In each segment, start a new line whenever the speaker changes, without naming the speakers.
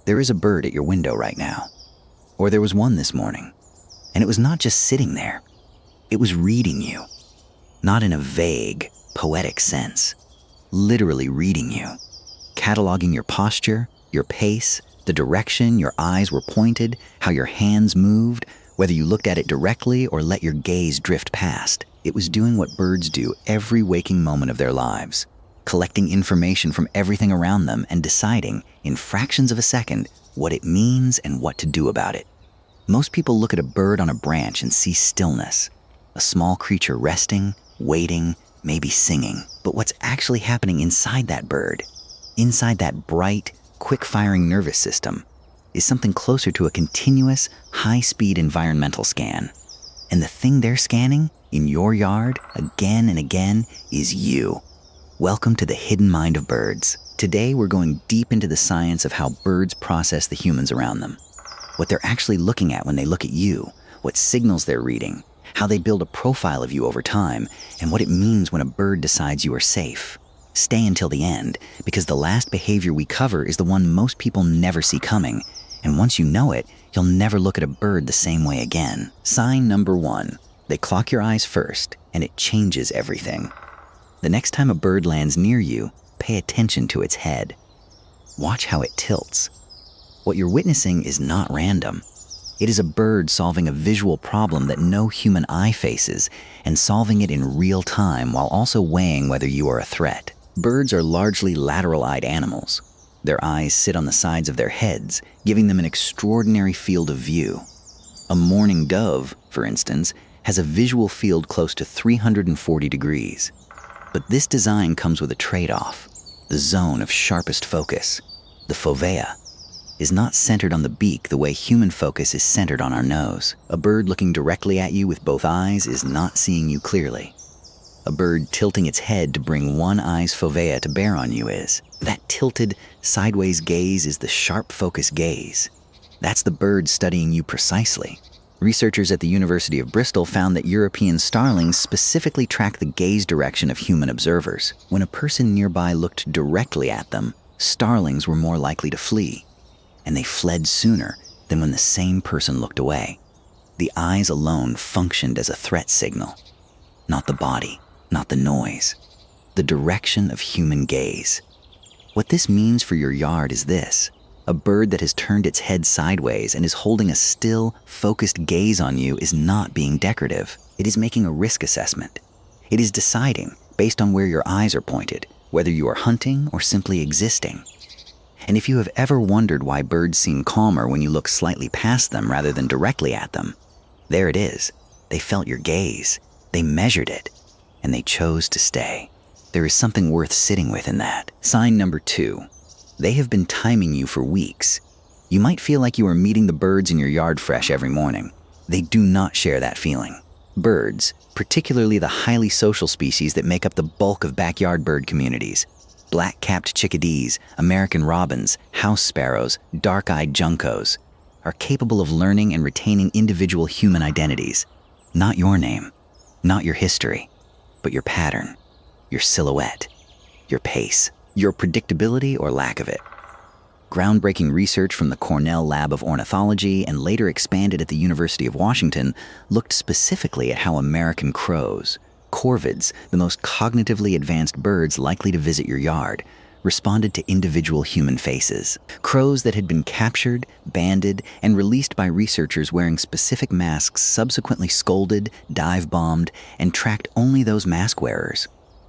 There is a bird at your window right now. Or there was one this morning. And it was not just sitting there. It was reading you. Not in a vague, poetic sense. Literally reading you. Cataloging your posture, your pace, the direction your eyes were pointed, how your hands moved, whether you looked at it directly or let your gaze drift past. It was doing what birds do every waking moment of their lives. Collecting information from everything around them and deciding, in fractions of a second, what it means and what to do about it. Most people look at a bird on a branch and see stillness. A small creature resting, waiting, maybe singing. But what's actually happening inside that bird, inside that bright, quick-firing nervous system, is something closer to a continuous, high-speed environmental scan. And the thing they're scanning, in your yard, again and again, is you. Welcome to the hidden mind of birds. Today, we're going deep into the science of how birds process the humans around them. What they're actually looking at when they look at you, what signals they're reading, how they build a profile of you over time, and what it means when a bird decides you are safe. Stay until the end, because the last behavior we cover is the one most people never see coming, and once you know it, you'll never look at a bird the same way again. Sign number 1. They clock your eyes first, and it changes everything. The next time a bird lands near you, pay attention to its head. Watch how it tilts. What you're witnessing is not random. It is a bird solving a visual problem that no human eye faces, and solving it in real time while also weighing whether you are a threat. Birds are largely lateral-eyed animals. Their eyes sit on the sides of their heads, giving them an extraordinary field of view. A mourning dove, for instance, has a visual field close to 340 degrees. But this design comes with a trade-off. The zone of sharpest focus, the fovea, is not centered on the beak the way human focus is centered on our nose. A bird looking directly at you with both eyes is not seeing you clearly. A bird tilting its head to bring one eye's fovea to bear on you is. That tilted, sideways gaze is the sharp focus gaze. That's the bird studying you precisely. Researchers at the University of Bristol found that European starlings specifically track the gaze direction of human observers. When a person nearby looked directly at them, starlings were more likely to flee, and they fled sooner than when the same person looked away. The eyes alone functioned as a threat signal, not the body, not the noise, the direction of human gaze. What this means for your yard is this. A bird that has turned its head sideways and is holding a still, focused gaze on you is not being decorative. It is making a risk assessment. It is deciding, based on where your eyes are pointed, whether you are hunting or simply existing. And if you have ever wondered why birds seem calmer when you look slightly past them rather than directly at them, there it is. They felt your gaze, they measured it, and they chose to stay. There is something worth sitting with in that. Sign number 2. They have been timing you for weeks. You might feel like you are meeting the birds in your yard fresh every morning. They do not share that feeling. Birds, particularly the highly social species that make up the bulk of backyard bird communities, black-capped chickadees, American robins, house sparrows, dark-eyed juncos, are capable of learning and retaining individual human identities. Not your name, not your history, but your pattern, your silhouette, your pace, your predictability or lack of it. Groundbreaking research from the Cornell Lab of Ornithology and later expanded at the University of Washington looked specifically at how American crows, corvids, the most cognitively advanced birds likely to visit your yard, responded to individual human faces. Crows that had been captured, banded, and released by researchers wearing specific masks subsequently scolded, dive-bombed, and tracked only those mask wearers.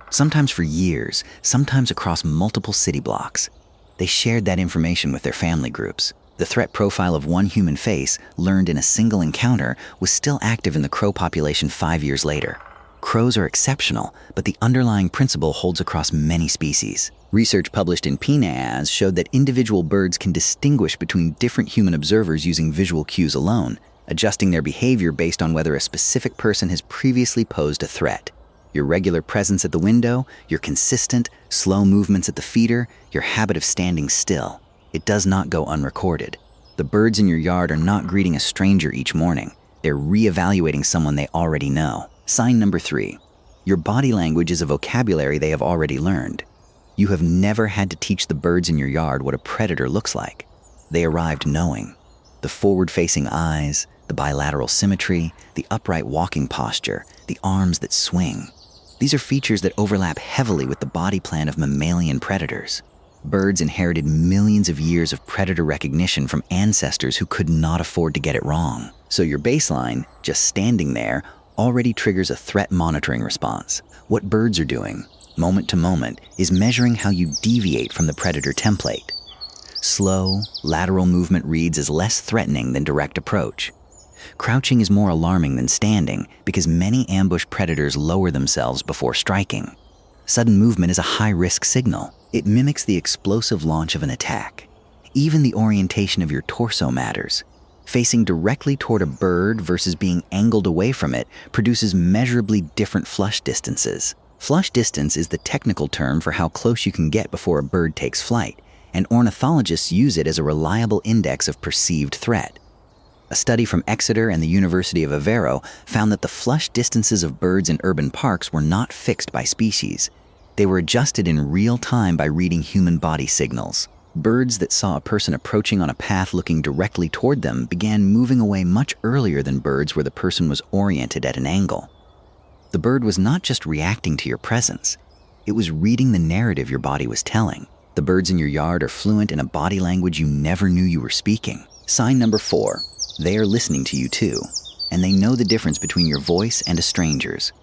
Sometimes for years, sometimes across multiple city blocks. They shared that information with their family groups. The threat profile of one human face, learned in a single encounter, was still active in the crow population 5 years later. Crows are exceptional, but the underlying principle holds across many species. Research published in PNAS showed that individual birds can distinguish between different human observers using visual cues alone, adjusting their behavior based on whether a specific person has previously posed a threat. Your regular presence at the window, your consistent, slow movements at the feeder, your habit of standing still. It does not go unrecorded. The birds in your yard are not greeting a stranger each morning. They're re-evaluating someone they already know. Sign number 3. Your body language is a vocabulary they have already learned. You have never had to teach the birds in your yard what a predator looks like. They arrived knowing. The forward-facing eyes, the bilateral symmetry, the upright walking posture, the arms that swing. These are features that overlap heavily with the body plan of mammalian predators. Birds inherited millions of years of predator recognition from ancestors who could not afford to get it wrong. So your baseline, just standing there, already triggers a threat monitoring response. What birds are doing, moment to moment, is measuring how you deviate from the predator template. Slow, lateral movement reads as less threatening than direct approach. Crouching is more alarming than standing because many ambush predators lower themselves before striking. Sudden movement is a high-risk signal. It mimics the explosive launch of an attack. Even the orientation of your torso matters. Facing directly toward a bird versus being angled away from it produces measurably different flush distances. Flush distance is the technical term for how close you can get before a bird takes flight, and ornithologists use it as a reliable index of perceived threat. A study from Exeter and the University of Aveiro found that the flush distances of birds in urban parks were not fixed by species. They were adjusted in real time by reading human body signals. Birds that saw a person approaching on a path looking directly toward them began moving away much earlier than birds where the person was oriented at an angle. The bird was not just reacting to your presence. It was reading the narrative your body was telling. The birds in your yard are fluent in a body language you never knew you were speaking. Sign number 4. They are listening to you too, and they know the difference between your voice and a stranger's.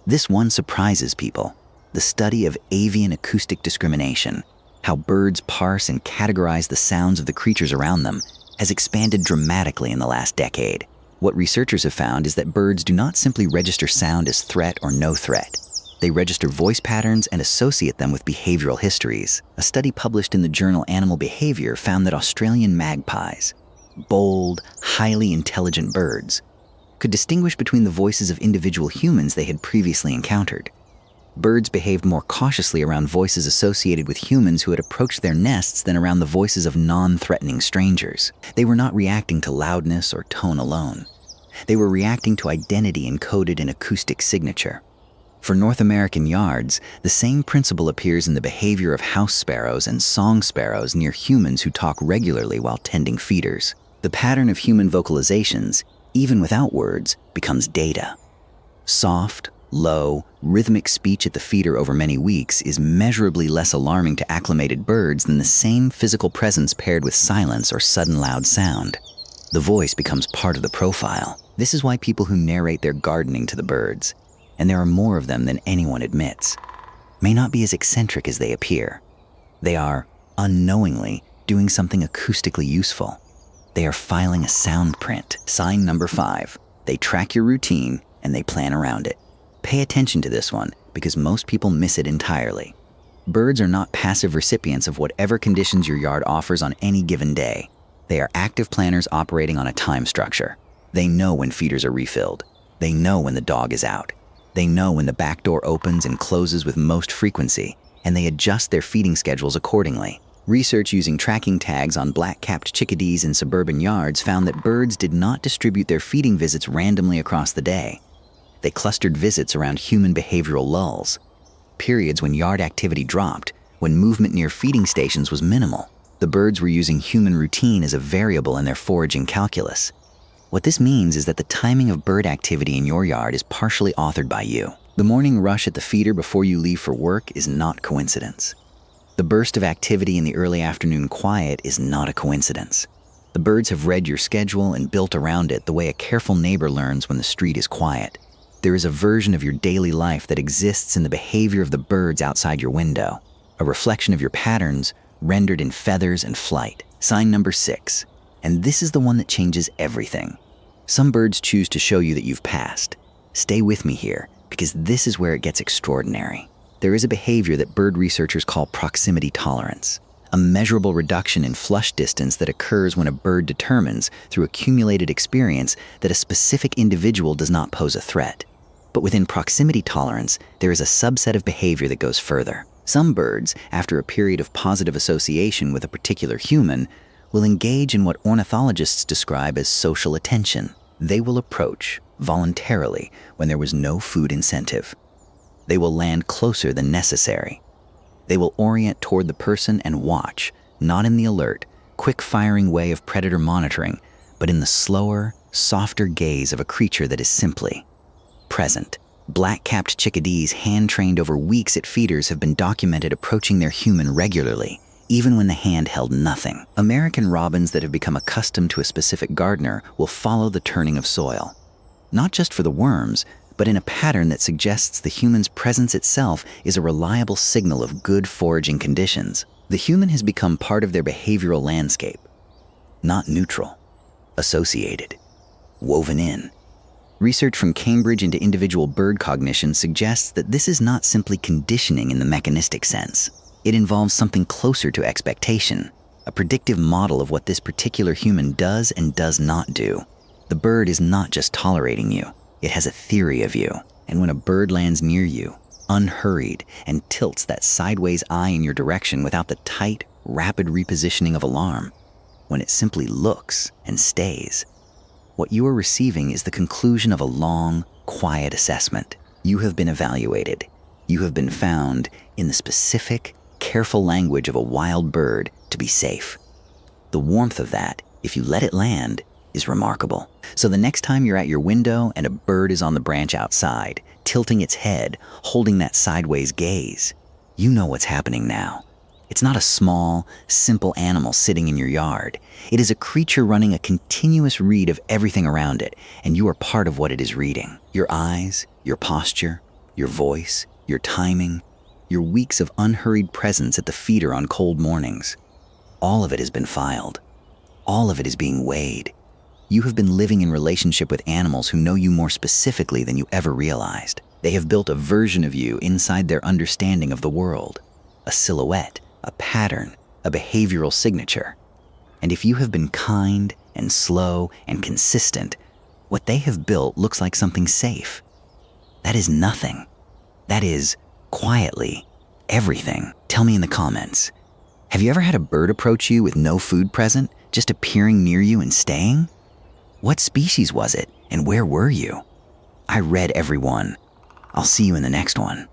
This one surprises people. The study of avian acoustic discrimination, how birds parse and categorize the sounds of the creatures around them, has expanded dramatically in the last decade. What researchers have found is that birds do not simply register sound as threat or no threat. They register voice patterns and associate them with behavioral histories. A study published in the journal Animal Behavior found that Australian magpies, bold, highly intelligent birds, could distinguish between the voices of individual humans they had previously encountered. Birds behaved more cautiously around voices associated with humans who had approached their nests than around the voices of non-threatening strangers. They were not reacting to loudness or tone alone. They were reacting to identity encoded in acoustic signature. For North American yards, the same principle appears in the behavior of house sparrows and song sparrows near humans who talk regularly while tending feeders. The pattern of human vocalizations, even without words, becomes data. Soft, low, rhythmic speech at the feeder over many weeks is measurably less alarming to acclimated birds than the same physical presence paired with silence or sudden loud sound. The voice becomes part of the profile. This is why people who narrate their gardening to the birds, and there are more of them than anyone admits, may not be as eccentric as they appear. They are, unknowingly, doing something acoustically useful. They are filing a sound print. Sign number 5. They track your routine and they plan around it. Pay attention to this one because most people miss it entirely. Birds are not passive recipients of whatever conditions your yard offers on any given day. They are active planners operating on a time structure. They know when feeders are refilled. They know when the dog is out. They know when the back door opens and closes with most frequency, and they adjust their feeding schedules accordingly. Research using tracking tags on black-capped chickadees in suburban yards found that birds did not distribute their feeding visits randomly across the day. They clustered visits around human behavioral lulls, periods when yard activity dropped, when movement near feeding stations was minimal. The birds were using human routine as a variable in their foraging calculus. What this means is that the timing of bird activity in your yard is partially authored by you. The morning rush at the feeder before you leave for work is not coincidence. The burst of activity in the early afternoon quiet is not a coincidence. The birds have read your schedule and built around it the way a careful neighbor learns when the street is quiet. There is a version of your daily life that exists in the behavior of the birds outside your window, a reflection of your patterns rendered in feathers and flight. Sign number 6, and this is the one that changes everything. Some birds choose to show you that you've passed. Stay with me here, because this is where it gets extraordinary. There is a behavior that bird researchers call proximity tolerance, a measurable reduction in flush distance that occurs when a bird determines, through accumulated experience, that a specific individual does not pose a threat. But within proximity tolerance, there is a subset of behavior that goes further. Some birds, after a period of positive association with a particular human, will engage in what ornithologists describe as social attention. They will approach, voluntarily, when there was no food incentive. They will land closer than necessary. They will orient toward the person and watch, not in the alert, quick-firing way of predator monitoring, but in the slower, softer gaze of a creature that is simply present. Black-capped chickadees hand-trained over weeks at feeders have been documented approaching their human regularly, even when the hand held nothing. American robins that have become accustomed to a specific gardener will follow the turning of soil, not just for the worms, but in a pattern that suggests the human's presence itself is a reliable signal of good foraging conditions. The human has become part of their behavioral landscape, not neutral, associated, woven in. Research from Cambridge into individual bird cognition suggests that this is not simply conditioning in the mechanistic sense. It involves something closer to expectation, a predictive model of what this particular human does and does not do. The bird is not just tolerating you, it has a theory of you. And when a bird lands near you, unhurried, and tilts that sideways eye in your direction without the tight, rapid repositioning of alarm, when it simply looks and stays, what you are receiving is the conclusion of a long, quiet assessment. You have been evaluated. You have been found, in the specific, careful language of a wild bird, to be safe. The warmth of that, if you let it land, is remarkable. So the next time you're at your window and a bird is on the branch outside, tilting its head, holding that sideways gaze, you know what's happening now. It's not a small, simple animal sitting in your yard. It is a creature running a continuous read of everything around it, and you are part of what it is reading. Your eyes, your posture, your voice, your timing, your weeks of unhurried presence at the feeder on cold mornings. All of it has been filed. All of it is being weighed. You have been living in relationship with animals who know you more specifically than you ever realized. They have built a version of you inside their understanding of the world, a silhouette, a pattern, a behavioral signature. And if you have been kind and slow and consistent, what they have built looks like something safe. That is nothing. That is, quietly, everything. Tell me in the comments. Have you ever had a bird approach you with no food present, just appearing near you and staying? What species was it, and where were you? I read every one. I'll see you in the next one.